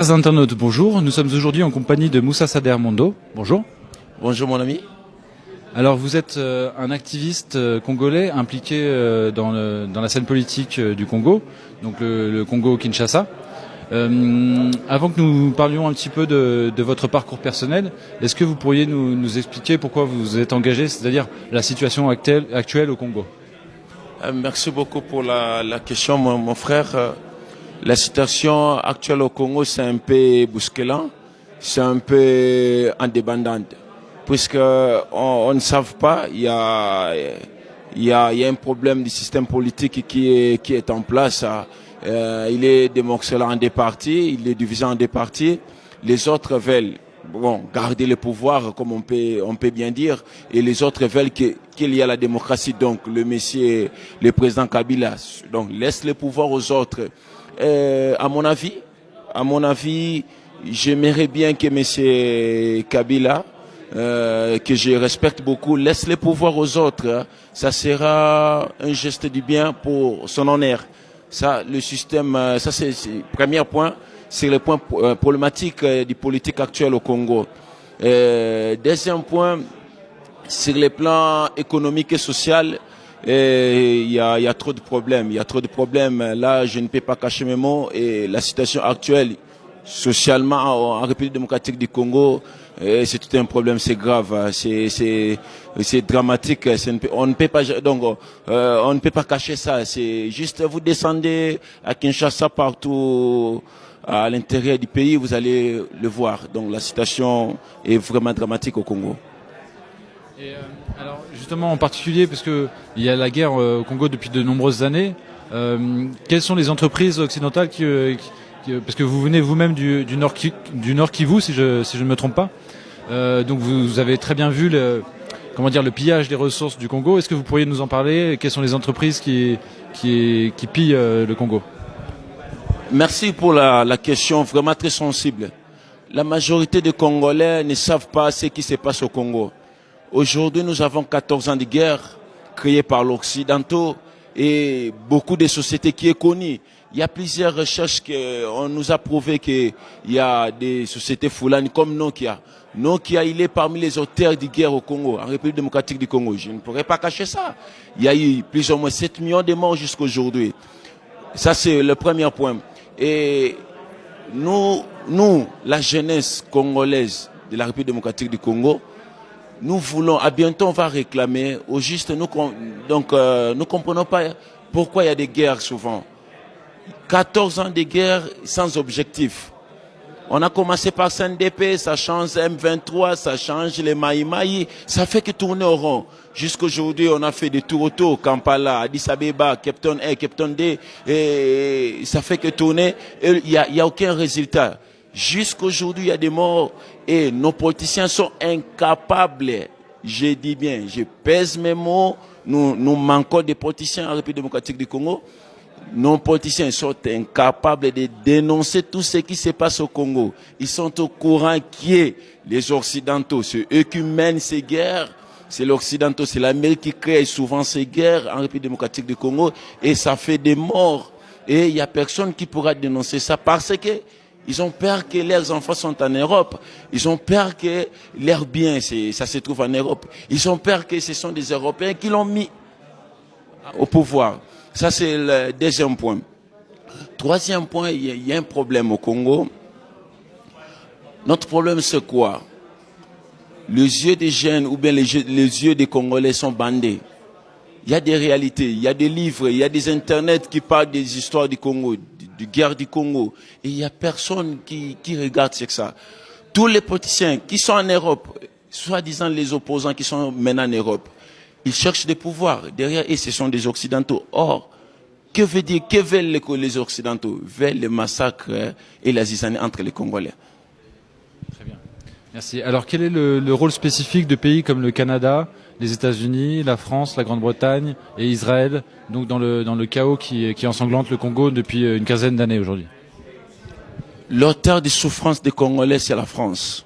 Chers internautes, bonjour. Nous sommes aujourd'hui en compagnie de Moussa Sader Mondo. Bonjour. Bonjour mon ami. Alors vous êtes un activiste congolais impliqué dans la scène politique du Congo, donc le Congo-Kinshasa. Avant que nous parlions un petit peu de votre parcours personnel, est-ce que vous pourriez nous expliquer pourquoi vous vous êtes engagé, c'est-à-dire la situation actuelle au Congo? Merci beaucoup pour la question mon frère. La situation actuelle au Congo, c'est un peu bousculant, c'est un peu indépendante. Puisque on ne savent pas, il y a un problème du système politique qui est en place. Il est démorcelé en deux parties, il est divisé en deux parties. Les autres veulent garder le pouvoir, comme on peut bien dire, et les autres veulent qu'il y ait la démocratie. Donc le président Kabila, donc laisse le pouvoir aux autres. À mon avis, j'aimerais bien que M. Kabila, que je respecte beaucoup, laisse le pouvoir aux autres. Ça sera un geste du bien pour son honneur. Ça, le système, ça c'est le premier point, c'est le point problématique du politique actuel au Congo. Deuxième point, sur le plan économique et social, il y a trop de problèmes. Il y a trop de problèmes. Là, je ne peux pas cacher mes mots. Et la situation actuelle, socialement, en République démocratique du Congo, c'est tout un problème. C'est grave. C'est dramatique. On ne peut pas on ne peut pas cacher ça. C'est juste vous descendez à Kinshasa, partout à l'intérieur du pays, vous allez le voir. Donc la situation est vraiment dramatique au Congo. Et alors justement en particulier parce que il y a la guerre au Congo depuis de nombreuses années. Quelles sont les entreprises occidentales parce que vous venez vous-même du Nord Kivu si je ne me trompe pas. Donc vous avez très bien vu le pillage des ressources du Congo. Est-ce que vous pourriez nous en parler? Quelles sont les entreprises qui pillent le Congo? Merci pour la question vraiment très sensible. La majorité des Congolais ne savent pas ce qui se passe au Congo. Aujourd'hui, nous avons 14 ans de guerre créée par l'Occidentaux et beaucoup de sociétés qui est connue. Il y a plusieurs recherches on nous a prouvé qu'il y a des sociétés foulanes comme Nokia. Nokia, il est parmi les auteurs de guerre au Congo, en République démocratique du Congo. Je ne pourrais pas cacher ça. Il y a eu plus ou moins 7 millions de morts jusqu'à aujourd'hui. Ça, c'est le premier point. Et nous, la jeunesse congolaise de la République démocratique du Congo, nous voulons, à bientôt on va réclamer, au juste, nous comprenons pas pourquoi il y a des guerres souvent. 14 ans de guerre sans objectif. On a commencé par CNDP, ça change M23, ça change les Maïmaï, ça fait que tourner au rond. Jusqu'aujourd'hui, on a fait des tours autour, Kampala, Addis Abeba, Captain A, Captain D, et ça fait que tourner, il y a aucun résultat. Jusqu'aujourd'hui, il y a des morts et nos politiciens sont incapables, je dis bien, je pèse mes mots, nous manquons des politiciens en République démocratique du Congo. Nos politiciens sont incapables de dénoncer tout ce qui se passe au Congo. Ils sont au courant qui est les Occidentaux, c'est eux qui mènent ces guerres. C'est l'Occidentaux, c'est l'Amérique qui crée souvent ces guerres en République démocratique du Congo et ça fait des morts. Et il n'y a personne qui pourra dénoncer ça parce que ils ont peur que leurs enfants sont en Europe. Ils ont peur que leurs biens, ça se trouve en Europe. Ils ont peur que ce sont des Européens qui l'ont mis au pouvoir. Ça, c'est le deuxième point. Troisième point, il y a un problème au Congo. Notre problème, c'est quoi? Les yeux des jeunes ou bien les yeux des Congolais sont bandés. Il y a des réalités, il y a des livres, il y a des internets qui parlent des histoires du Congo, du guerre du Congo. Et il n'y a personne qui regarde ça. Tous les politiciens qui sont en Europe, soi-disant les opposants qui sont maintenant en Europe, ils cherchent des pouvoirs. Derrière eux, ce sont des Occidentaux. Or, que veulent les Occidentaux? Veulent le massacre et la zizanie entre les Congolais. Très bien. Merci. Alors, quel est le rôle spécifique de pays comme le Canada, les États-Unis, la France, la Grande-Bretagne et Israël, donc dans le chaos qui ensanglante le Congo depuis une quinzaine d'années aujourd'hui? L'auteur des souffrances des Congolais, c'est la France.